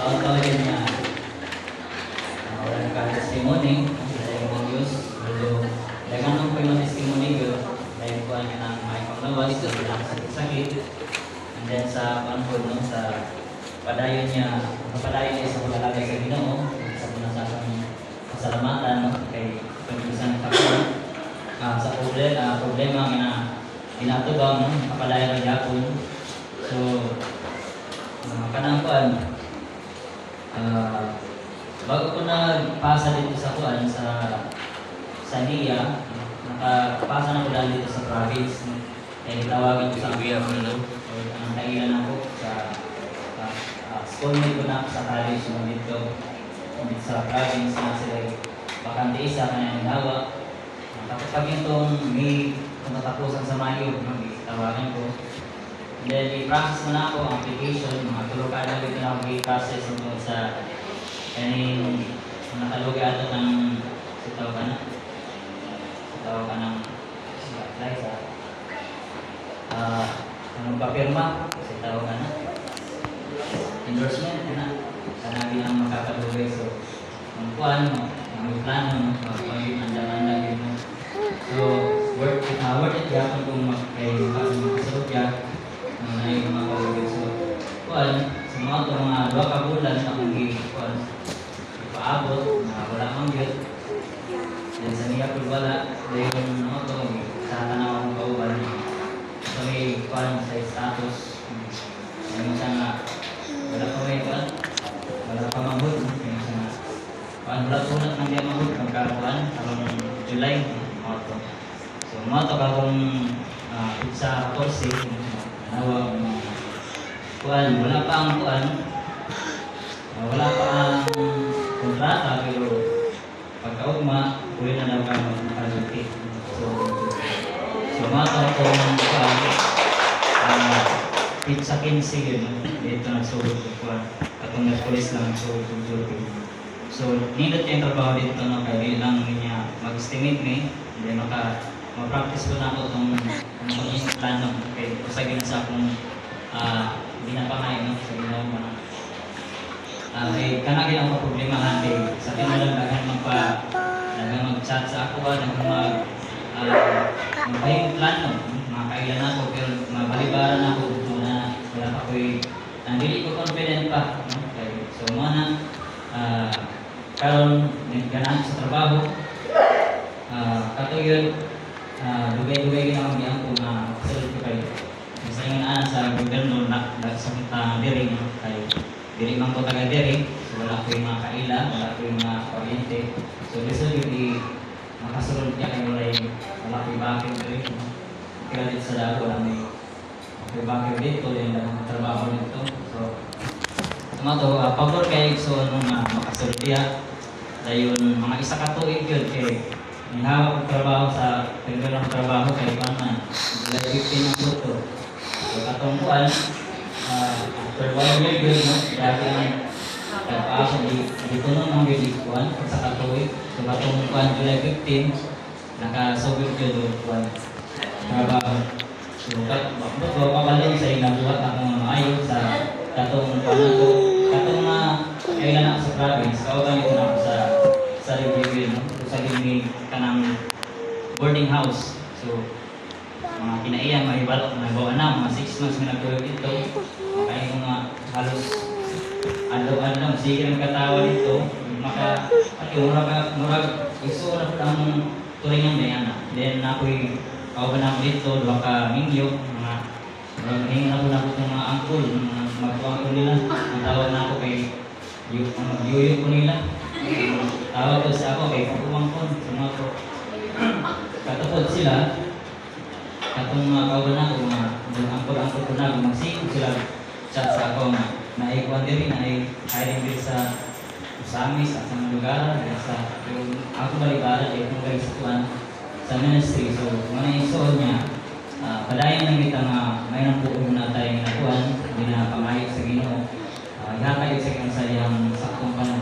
taon-taon yun niya. Wala ka testimony, dahil mo Diyos. Pero, dahil anong po yung testimony ko, dahil po niya ng may panglawas, ang sakit-sakit. And then sa panhod, no, sa padayon niya sa paglalagay sa Ginoo, sa punasakang pasalamatan, no, kay pag-isan ng sa problema nga inatugang, no, kapadayon ng Japon. So, kanang kuan, bago ko nagpasa dito sa kuan sa NIA, nakapasa na ko dahil dito sa province. Kaya tawagin ko sa kuya ko na ang dahilan ako sa schoolmate ko na sa college mo dito sa province na sila bakante isa kanya ng hawa. Kapag itong may natatapusan sa Mayo, tawagan ko. And then, i-process mo na ako ang application, mga tulukan na dito na ako i-process sa kaning nakaluga ito ng sitaw ka ng apply sa papirma, sitaw ka na endorsement na sanagi ang makakadugay. So, ang kuhan mo, ang plano mo, pag-andang-andang yun mo. So, worth it yapon kung makasulog yan na yung mga kalugay. So, kuhan, sa mga dua ka bulan na kung ipaabot, na wala mang yun. Then sa niya kung wala, dahil mga ito, sa tanaw ang kauban. So, may kuhan sa status. Ay mo siya nga, wala pa may kuhan, wala pa mahod. Ay mo siya nga, kuhan, wala tunat ng diya mahod, magkakuhan, karong July, mga ito. So, mga ito karong sa course, nawag kuhan, wala pa ang kuhan, wala pa ang kontrata, pero pagkaugma, huli na daw ka magkaluti. So mga kung kuhan, sa 15 yun, dito nagsulog ko kuhan, katong nag-police lang nagsulog ko julog. So, nindot yung trabaho dito na kaya lang niya mag-estimate me, hindi ma-practice ko na ako itong maging plano kay usagin sa akong binapangay, no? Sa ginawa mo na. Kanagin ang problemahan kay sa tinulang mag-chat sa ako, magbayang plano, mga kailan ako, pero mabalibaran ako dito na wala pa ko'y nandili ko confident pa. No? Okay. So, muna, karon nagganaan sa trabaho, kato yun, dugay-dugay ginawang diyan ko na kasulod ko kayo. Sa ingan sa gobyerno na sa diri, kay diri man ko taga diri, so wala ko yung mga kaila, wala ko yung mga kuryente. So gusto yun makasulod niya kayo wala ko yung bakit diri. Kaya dito sa dago wala may bakit dito, yung mga trabaho dito. So pabor kayo so makasulod niya. Dahil mga isa katuig yun kay hawak ko trabaho sa pagdalang trabaho kay Paman. July 15 ang luto. So katong kuan, after 1 year yun, no? Dati ang nagpaasa dito nung ang yun kuan, sa katuig. So katong kuan July 15, nakasubig yun doon kuan trabaho. So kabalin sa ilang buhat akong maayon sa katong kuan ako. Katong kailan ako sa province, kawagan ito na ako sa review, no? Sa gini kanang boarding house. So, mga kinaiyan, mga ibalok, mga bawa na, mga 6 months na nagtuloy dito. Kaya yung mga halos adlaw-adlaw, sige ng katawa dito. Murag, iso na po ang tulingan na yan. Then, ako'y kawagan ako dito, dua ka mingyo, murag hingan na po ng mga angkol, mga magkuhan ko nila. Ang tawag na ako kay mag-yuyo ko nila. Tawag ko sa ako kay kapuwang ko. Sumato. Katapod sila, katong mga kawan ako, angkol-angkol ko na, magsingin sila chat sa ako na naikuan din na hiring din sa Usamis at sa mga lugar. Ako balibaran, kung kayo sa tuwan sa ministry. So, mga isuod niya, padayan lang kita nga may nang buong na tayong nakuhan, hindi na pangayot sa Ginoo. Ihakayot sa kanyang sadyang saktong panahon.